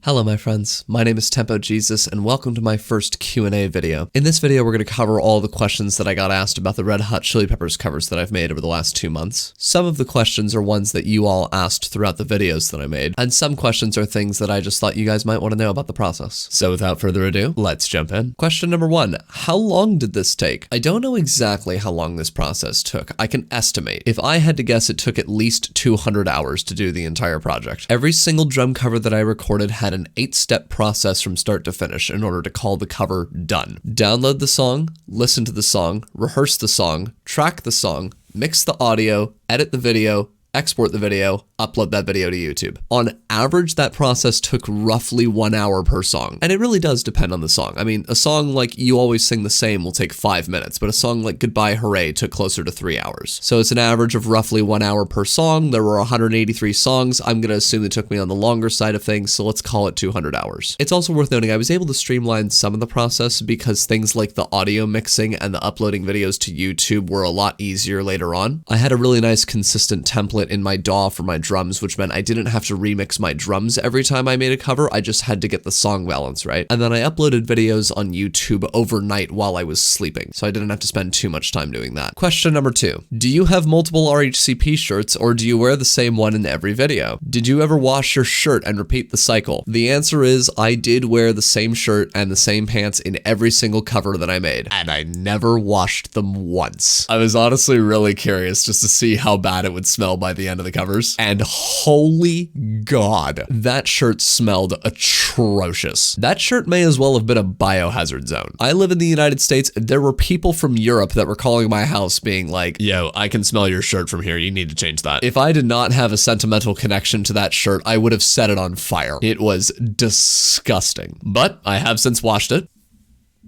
Hello my friends, my name is Tempo Jesus and welcome to my first Q&A video. In this video we're going to cover all the questions that I got asked about the Red Hot Chili Peppers covers that I've made over the last 2 months. Some of the questions are ones that you all asked throughout the videos that I made, and some questions are things that I just thought you guys might want to know about the process. So without further ado, let's jump in. Question number 1, how long did this take? I don't know exactly how long this process took. I can estimate. If I had to guess, it took at least 200 hours to do the entire project. Every single drum cover that I recorded had an 8-step process from start to finish in order to call the cover done. Download the song, listen to the song, rehearse the song, track the song, mix the audio, edit the video, export the video, upload that video to YouTube. On average, that process took roughly 1 hour per song. And it really does depend on the song. I mean, a song like You Always Sing the Same will take 5 minutes, but a song like Goodbye Hooray took closer to 3 hours. So it's an average of roughly 1 hour per song. There were 183 songs. I'm going to assume it took me on the longer side of things, so let's call it 200 hours. It's also worth noting I was able to streamline some of the process because things like the audio mixing and the uploading videos to YouTube were a lot easier later on. I had a really nice consistent template in my DAW for my drums, which meant I didn't have to remix my drums every time I made a cover. I just had to get the song balance right. And then I uploaded videos on YouTube overnight while I was sleeping, so I didn't have to spend too much time doing that. Question number 2. Do you have multiple RHCP shirts or do you wear the same one in every video? Did you ever wash your shirt and repeat the cycle? The answer is I did wear the same shirt and the same pants in every single cover that I made, and I never washed them once. I was honestly really curious just to see how bad it would smell by the end of the covers, and holy God, that shirt smelled atrocious. That shirt may as well have been a biohazard zone. I live in the United States. There were people from Europe that were calling my house being like, yo, I can smell your shirt from here. You need to change that. If I did not have a sentimental connection to that shirt, I would have set it on fire. It was disgusting, but I have since washed it,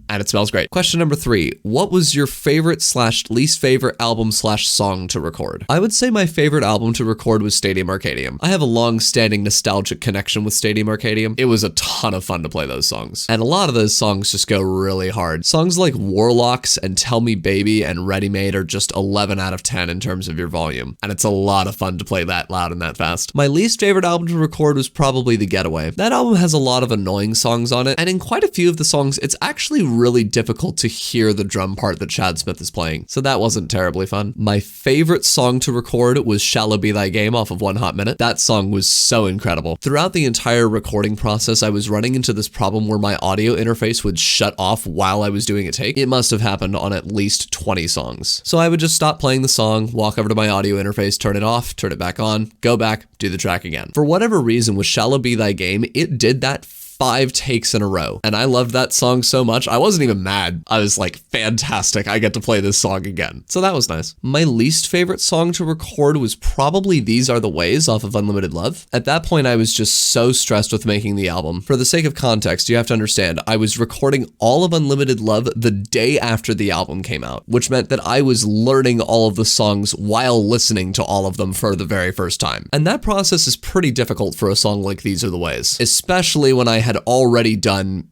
and it smells great. Question number 3, what was your favorite / least favorite album / song to record? I would say my favorite album to record was Stadium Arcadium. I have a long-standing nostalgic connection with Stadium Arcadium. It was a ton of fun to play those songs, and a lot of those songs just go really hard. Songs like Warlocks and Tell Me Baby and Ready Made are just 11 out of 10 in terms of your volume, and it's a lot of fun to play that loud and that fast. My least favorite album to record was probably The Getaway. That album has a lot of annoying songs on it, and in quite a few of the songs, it's actually really difficult to hear the drum part that Chad Smith is playing, so that wasn't terribly fun. My favorite song to record was Shallow Be Thy Game off of One Hot Minute. That song was so incredible. Throughout the entire recording process, I was running into this problem where my audio interface would shut off while I was doing a take. It must have happened on at least 20 songs. So I would just stop playing the song, walk over to my audio interface, turn it off, turn it back on, go back, do the track again. For whatever reason, with Shallow Be Thy Game, it did that 5 takes in a row. And I loved that song so much, I wasn't even mad. I was like, fantastic, I get to play this song again. So that was nice. My least favorite song to record was probably These Are the Ways off of Unlimited Love. At that point, I was just so stressed with making the album. For the sake of context, you have to understand, I was recording all of Unlimited Love the day after the album came out, which meant that I was learning all of the songs while listening to all of them for the very first time. And that process is pretty difficult for a song like These Are the Ways, especially when I had already done,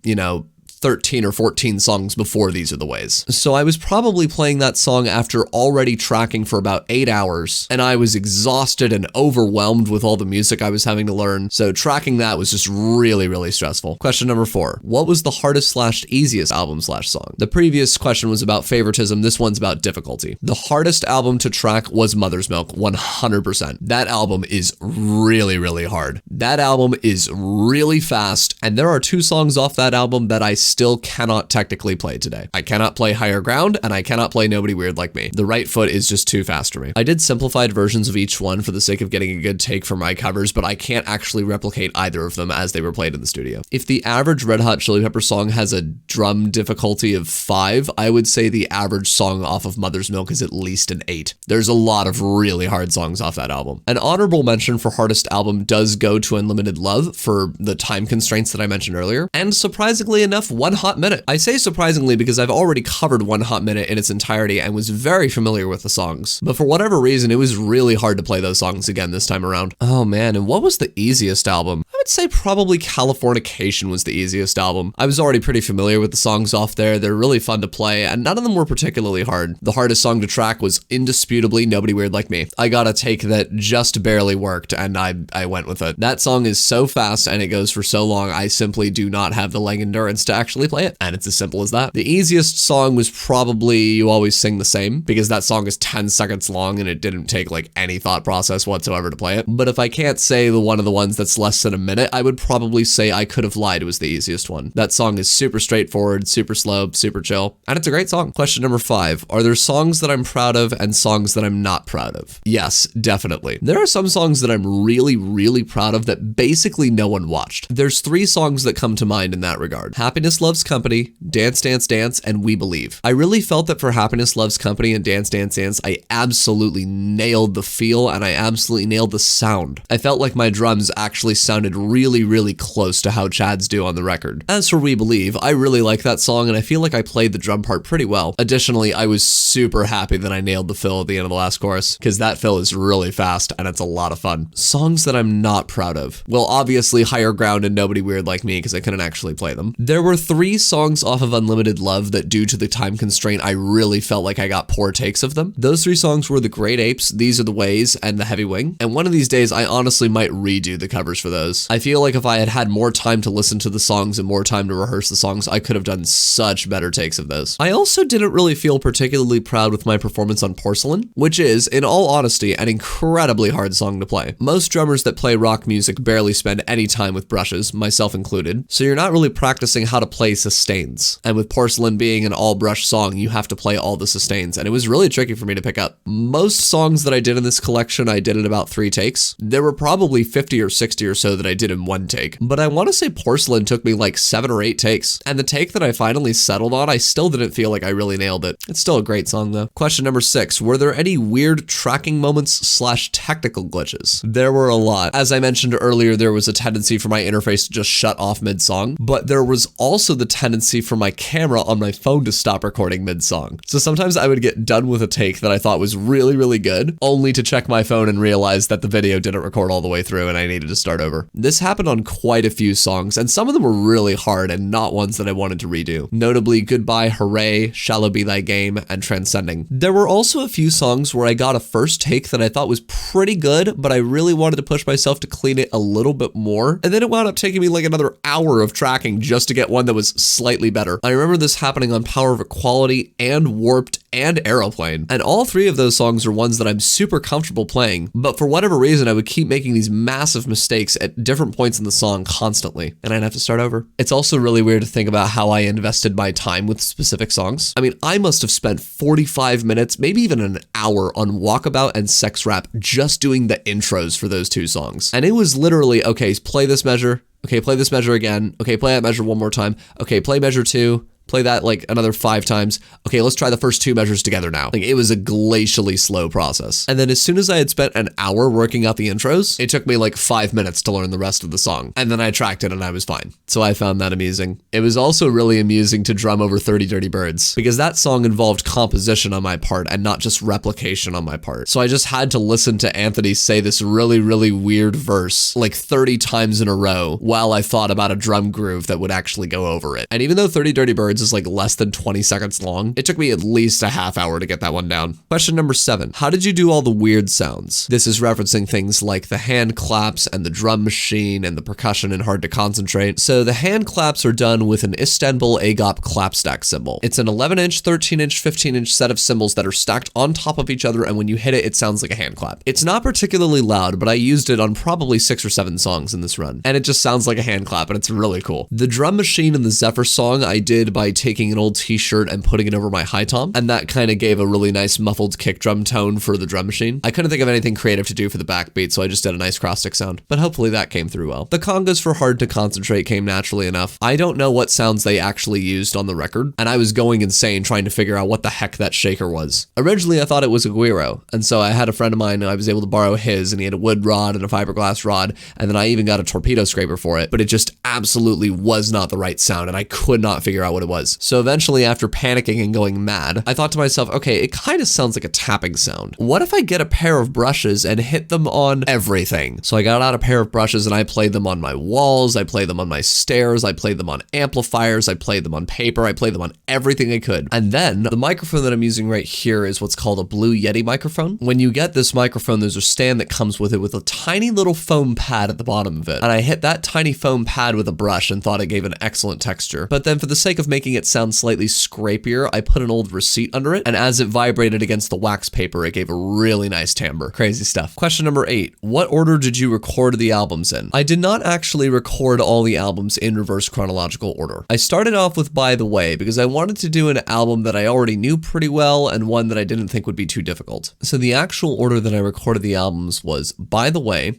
13 or 14 songs before These Are the Ways. So I was probably playing that song after already tracking for about 8 hours, and I was exhausted and overwhelmed with all the music I was having to learn. So tracking that was just really, really stressful. Question number 4, what was the hardest / easiest album / song? The previous question was about favoritism. This one's about difficulty. The hardest album to track was Mother's Milk, 100%. That album is really, really hard. That album is really fast, and there are 2 songs off that album that I still cannot technically play today. I cannot play Higher Ground, and I cannot play Nobody Weird Like Me. The right foot is just too fast for me. I did simplified versions of each one for the sake of getting a good take for my covers, but I can't actually replicate either of them as they were played in the studio. If the average Red Hot Chili Pepper song has a drum difficulty of 5, I would say the average song off of Mother's Milk is at least an 8. There's a lot of really hard songs off that album. An honorable mention for hardest album does go to Unlimited Love for the time constraints that I mentioned earlier, and surprisingly enough, One Hot Minute. I say surprisingly because I've already covered One Hot Minute in its entirety and was very familiar with the songs. But for whatever reason, it was really hard to play those songs again this time around. Oh man, and what was the easiest album? I would say probably Californication was the easiest album. I was already pretty familiar with the songs off there. They're really fun to play, and none of them were particularly hard. The hardest song to track was indisputably Nobody Weird Like Me. I got a take that just barely worked, and I went with it. That song is so fast and it goes for so long, I simply do not have the leg endurance to actually play it, and it's as simple as that. The easiest song was probably You Always Sing the Same, because that song is 10 seconds long and it didn't take like any thought process whatsoever to play it. But if I can't say one of the ones that's less than a minute, I would probably say I Could Have Lied was the easiest one. That song is super straightforward, super slow, super chill, and it's a great song. Question number 5. Are there songs that I'm proud of and songs that I'm not proud of? Yes, definitely. There are some songs that I'm really, really proud of that basically no one watched. There's 3 songs that come to mind in that regard. Happiness Loves Company, Dance Dance Dance, and We Believe. I really felt that for Happiness Loves Company and Dance Dance Dance, I absolutely nailed the feel and I absolutely nailed the sound. I felt like my drums actually sounded really, really close to how Chad's do on the record. As for We Believe, I really like that song and I feel like I played the drum part pretty well. Additionally, I was super happy that I nailed the fill at the end of the last chorus, because that fill is really fast and it's a lot of fun. Songs that I'm not proud of. Well, obviously Higher Ground and Nobody Weird Like Me, because I couldn't actually play them. There were 3 songs off of Unlimited Love that, due to the time constraint, I really felt like I got poor takes of them. Those 3 songs were The Great Apes, These Are the Ways, and The Heavy Wing. And one of these days, I honestly might redo the covers for those. I feel like if I had had more time to listen to the songs and more time to rehearse the songs, I could have done such better takes of those. I also didn't really feel particularly proud with my performance on Porcelain, which is, in all honesty, an incredibly hard song to play. Most drummers that play rock music barely spend any time with brushes, myself included, so you're not really practicing how to play sustains. And with Porcelain being an all-brush song, you have to play all the sustains, and it was really tricky for me to pick up. Most songs that I did in this collection, I did in about 3 takes. There were probably 50 or 60 or so that I did in 1 take, but I want to say Porcelain took me like 7 or 8 takes, and the take that I finally settled on, I still didn't feel like I really nailed it. It's still a great song though. Question number 6. Were there any weird tracking moments / technical glitches? There were a lot. As I mentioned earlier, there was a tendency for my interface to just shut off mid-song, but there was also the tendency for my camera on my phone to stop recording mid-song. So sometimes I would get done with a take that I thought was really, really good, only to check my phone and realize that the video didn't record all the way through and I needed to start over. This happened on quite a few songs, and some of them were really hard and not ones that I wanted to redo. Notably, Goodbye, Hooray, Shallow Be Thy Game, and Transcending. There were also a few songs where I got a first take that I thought was pretty good, but I really wanted to push myself to clean it a little bit more, and then it wound up taking me like another hour of tracking just to get one that was slightly better. I remember this happening on Power of Equality and Warped and Aeroplane, and all 3 of those songs are ones that I'm super comfortable playing, but for whatever reason I would keep making these massive mistakes at different points in the song constantly, and I'd have to start over. It's also really weird to think about how I invested my time with specific songs. I mean, I must have spent 45 minutes, maybe even an hour on Walkabout and Sex Rap just doing the intros for those 2 songs. And it was literally, okay, play this measure, okay, play this measure again, okay, play that measure one more time, okay, play measure 2, play that like another 5 times. Okay, let's try the first 2 measures together now. Like, it was a glacially slow process. And then as soon as I had spent an hour working out the intros, it took me like 5 minutes to learn the rest of the song. And then I tracked it and I was fine. So I found that amusing. It was also really amusing to drum over 30 Dirty Birds, because that song involved composition on my part and not just replication on my part. So I just had to listen to Anthony say this really, really weird verse like 30 times in a row while I thought about a drum groove that would actually go over it. And even though 30 Dirty Birds is like less than 20 seconds long, it took me at least a half hour to get that one down. Question number 7. How did you do all the weird sounds? This is referencing things like the hand claps and the drum machine and the percussion in Hard to Concentrate. So the hand claps are done with an Istanbul Agop clap stack cymbal. It's an 11-inch, 13-inch, 15-inch set of cymbals that are stacked on top of each other, and when you hit it, it sounds like a hand clap. It's not particularly loud, but I used it on probably 6 or 7 songs in this run, and it just sounds like a hand clap, and it's really cool. The drum machine in the Zephyr song I did by taking an old t-shirt and putting it over my high tom, and that kind of gave a really nice muffled kick drum tone for the drum machine. I couldn't think of anything creative to do for the backbeat, so I just did a nice cross stick sound, but hopefully that came through well. The congas for Hard to Concentrate came naturally enough. I don't know what sounds they actually used on the record, and I was going insane trying to figure out what the heck that shaker was. Originally I thought it was a guiro, and so I had a friend of mine and I was able to borrow his, and he had a wood rod and a fiberglass rod, and then I even got a torpedo scraper for it, but it just absolutely was not the right sound, and I could not figure out what it was. So eventually, after panicking and going mad, I thought to myself, okay, it kind of sounds like a tapping sound. What if I get a pair of brushes and hit them on everything? So I got out a pair of brushes and I played them on my walls, I played them on my stairs, I played them on amplifiers, I played them on paper, I played them on everything I could. And then the microphone that I'm using right here is what's called a Blue Yeti microphone. When you get this microphone, there's a stand that comes with it with a tiny little foam pad at the bottom of it. And I hit that tiny foam pad with a brush and thought it gave an excellent texture. But then for the sake of making it sound slightly scrapier, I put an old receipt under it. And as it vibrated against the wax paper, it gave a really nice timbre. Crazy stuff. Question number 8. What order did you record the albums in? I did not actually record all the albums in reverse chronological order. I started off with By the Way because I wanted to do an album that I already knew pretty well and one that I didn't think would be too difficult. So the actual order that I recorded the albums was By the Way,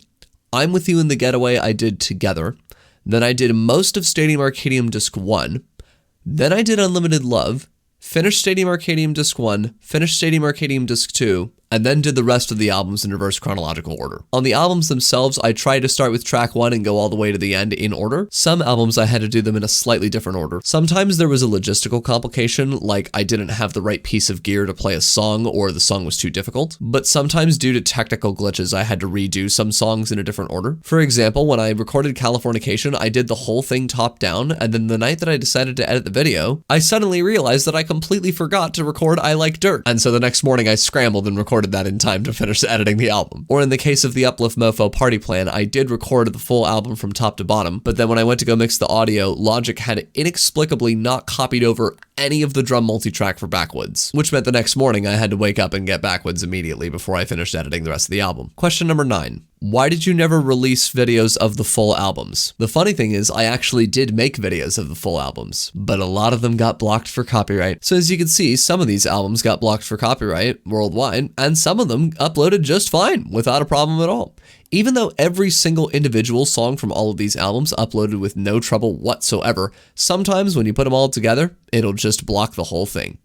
I'm With You in the Getaway I did Together, then I did most of Stadium Arcadium Disc 1, then I did Unlimited Love, finished Stadium Arcadium Disc 1, finished Stadium Arcadium Disc 2, and then did the rest of the albums in reverse chronological order. On the albums themselves, I tried to start with track 1 and go all the way to the end in order. Some albums I had to do them in a slightly different order. Sometimes there was a logistical complication, like I didn't have the right piece of gear to play a song or the song was too difficult. But sometimes due to technical glitches, I had to redo some songs in a different order. For example, when I recorded Californication, I did the whole thing top down, and then the night that I decided to edit the video, I suddenly realized that I completely forgot to record I Like Dirt. And so the next morning I scrambled and recorded that in time to finish editing the album. Or in the case of the Uplift Mofo Party Plan, I did record the full album from top to bottom, but then when I went to go mix the audio, Logic had inexplicably not copied over any of the drum multitrack for Backwoods, which meant the next morning I had to wake up and get Backwoods immediately before I finished editing the rest of the album. Question number 9. Why did you never release videos of the full albums? The funny thing is, I actually did make videos of the full albums, but a lot of them got blocked for copyright. So as you can see, some of these albums got blocked for copyright worldwide, and some of them uploaded just fine, without a problem at all. Even though every single individual song from all of these albums uploaded with no trouble whatsoever, sometimes when you put them all together, it'll just block the whole thing.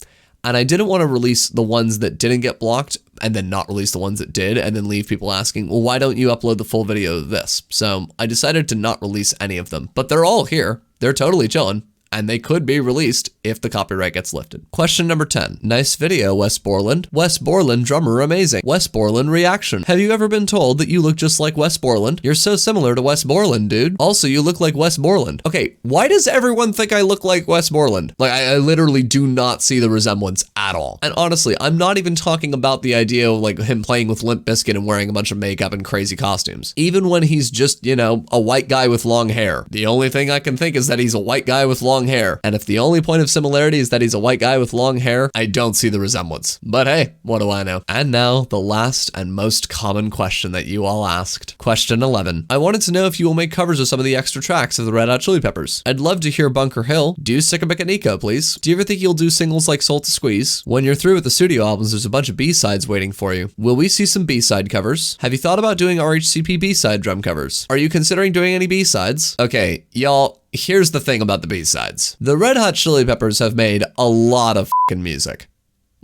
And I didn't want to release the ones that didn't get blocked and then not release the ones that did and then leave people asking, well, why don't you upload the full video of this? So I decided to not release any of them, but they're all here. They're totally chilling. And they could be released if the copyright gets lifted. Question number 10. Nice video, Wes Borland. Wes Borland, drummer, amazing. Wes Borland reaction. Have you ever been told that you look just like Wes Borland? You're so similar to Wes Borland, dude. Also, you look like Wes Borland. Okay, why does everyone think I look like Wes Borland? Like, I literally do not see the resemblance at all. And honestly, I'm not even talking about the idea of like him playing with Limp Bizkit and wearing a bunch of makeup and crazy costumes. Even when he's just, you know, a white guy with long hair. The only thing I can think is that he's a white guy with long hair. And if the only point of similarity is that he's a white guy with long hair, I don't see the resemblance. But hey, what do I know? And now the last and most common question that you all asked. Question 11. I wanted to know if you will make covers of some of the extra tracks of the Red Hot Chili Peppers. I'd love to hear Bunker Hill. Do Sickabick Nico, please. Do you ever think you'll do singles like Soul to Squeeze? When you're through with the studio albums, there's a bunch of B-sides waiting for you. Will we see some B-side covers? Have you thought about doing RHCP B-side drum covers? Are you considering doing any B-sides? Okay, y'all, here's the thing about the B-sides. The Red Hot Chili Peppers have made a lot of fucking music.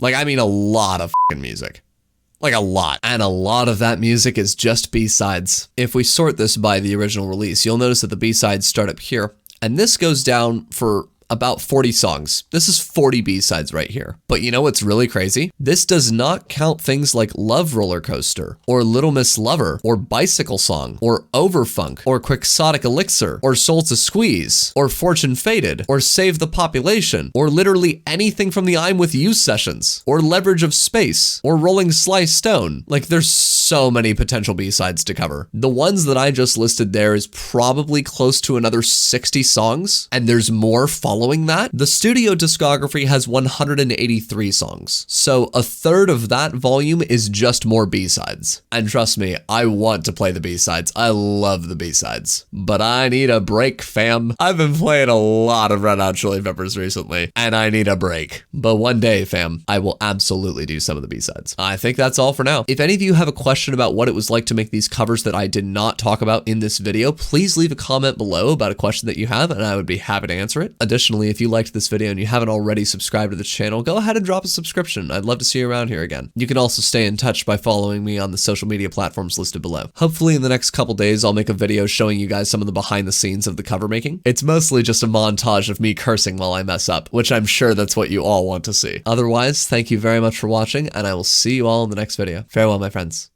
Like, I mean a lot of fucking music. Like a lot. And a lot of that music is just B-sides. If we sort this by the original release, you'll notice that the B-sides start up here. And this goes down for about 40 songs. This is 40 B-sides right here. But you know what's really crazy? This does not count things like Love Roller Coaster, or Little Miss Lover, or Bicycle Song, or Overfunk, or Quixotic Elixir, or Soul to Squeeze, or Fortune Faded, or Save the Population, or literally anything from the I'm With You sessions, or Leverage of Space, or Rolling Slice Stone. Like, there's so many potential B-sides to cover. The ones that I just listed there is probably close to another 60 songs, and there's more following that. The studio discography has 183 songs, so a third of that volume is just more B-sides. And trust me, I want to play the B-sides. I love the B-sides, but I need a break, fam. I've been playing a lot of Red Hot Chili Peppers recently, and I need a break. But one day, fam, I will absolutely do some of the B-sides. I think that's all for now. If any of you have a question about what it was like to make these covers that I did not talk about in this video, please leave a comment below about a question that you have, and I would be happy to answer it. Additionally, Additionally, if you liked this video and you haven't already subscribed to the channel, go ahead and drop a subscription. I'd love to see you around here again. You can also stay in touch by following me on the social media platforms listed below. Hopefully in the next couple days, I'll make a video showing you guys some of the behind the scenes of the cover making. It's mostly just a montage of me cursing while I mess up, which I'm sure that's what you all want to see. Otherwise, thank you very much for watching, and I will see you all in the next video. Farewell, my friends.